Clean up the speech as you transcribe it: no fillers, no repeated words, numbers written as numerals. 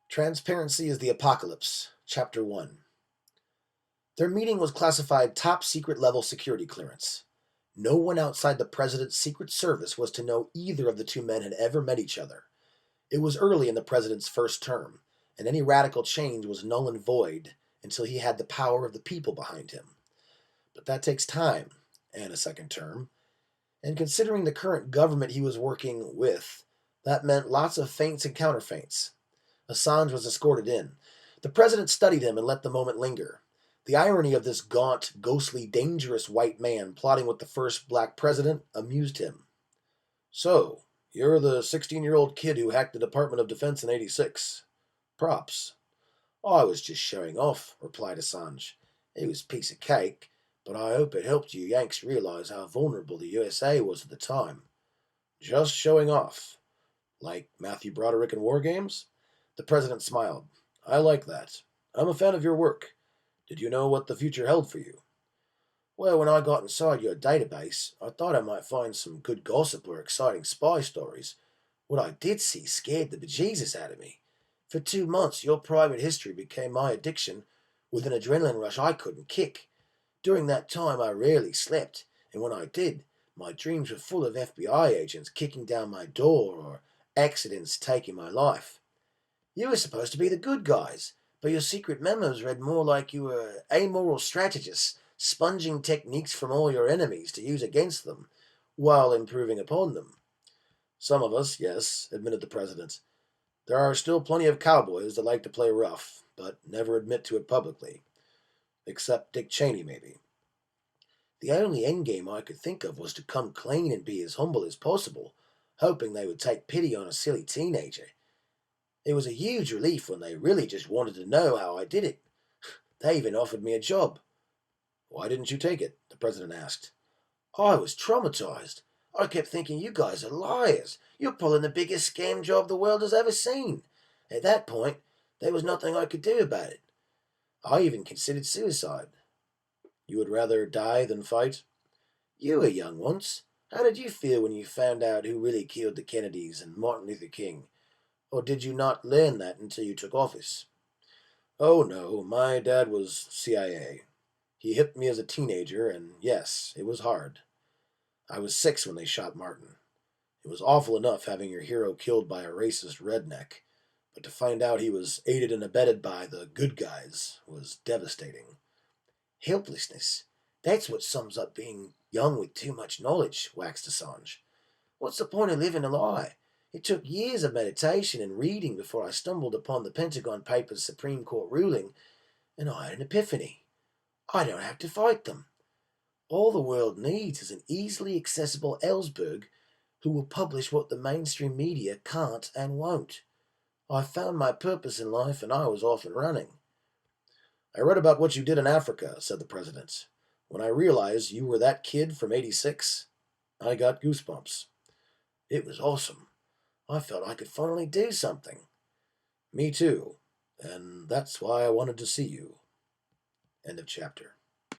Transparency is the Apocalypse, Chapter 1. Their meeting was classified top secret level security clearance. No one outside the president's Secret Service was to know either of the two men had ever met each other. It was early in the president's first term, and any radical change was null and void until he had the power of the people behind him. But that takes time, and a second term. And considering the current government he was working with, that meant lots of feints and counterfeints. Assange was escorted in. The president studied him and let the moment linger. The irony of this gaunt, ghostly, dangerous white man plotting with the first black president amused him. "So, you're the 16-year-old kid who hacked the Department of Defense in '86. Props." "I was just showing off," replied Assange. "It was a piece of cake, but I hope it helped you Yanks realize how vulnerable the USA was at the time." "Just showing off? Like Matthew Broderick in War Games?" The president smiled. "I like that. I'm a fan of your work. Did you know what the future held for you?" "Well, when I got inside your database, I thought I might find some good gossip or exciting spy stories. What I did see scared the bejesus out of me. For 2 months, your private history became my addiction with an adrenaline rush I couldn't kick. During that time, I rarely slept, and when I did, my dreams were full of FBI agents kicking down my door or accidents taking my life. You were supposed to be the good guys, but your secret memos read more like you were amoral strategists, sponging techniques from all your enemies to use against them, while improving upon them." "Some of us, yes," admitted the president. "There are still plenty of cowboys that like to play rough, but never admit to it publicly. Except Dick Cheney, maybe." "The only endgame I could think of was to come clean and be as humble as possible, hoping they would take pity on a silly teenager. It was a huge relief when they really just wanted to know how I did it. They even offered me a job." "Why didn't you take it?" the president asked. "I was traumatized. I kept thinking, you guys are liars. You're pulling the biggest scam job the world has ever seen. At that point, there was nothing I could do about it. I even considered suicide." "You would rather die than fight?" "You were young once. How did you feel when you found out who really killed the Kennedys and Martin Luther King? Or did you not learn that until you took office?" "Oh no, my dad was CIA. He hipped me as a teenager, and yes, it was hard. I was 6 when they shot Martin. It was awful enough having your hero killed by a racist redneck, but to find out he was aided and abetted by the good guys was devastating." "Helplessness. That's what sums up being young with too much knowledge," waxed Assange. "What's the point of living a lie? It took years of meditation and reading before I stumbled upon the Pentagon Papers' Supreme Court ruling, and I had an epiphany. I don't have to fight them. All the world needs is an easily accessible Ellsberg who will publish what the mainstream media can't and won't. I found my purpose in life and I was off and running." "I read about what you did in Africa," said the president. "When I realized you were that kid from '86, I got goosebumps." "It was awesome. I felt I could finally do something." "Me too. And that's why I wanted to see you." End of chapter.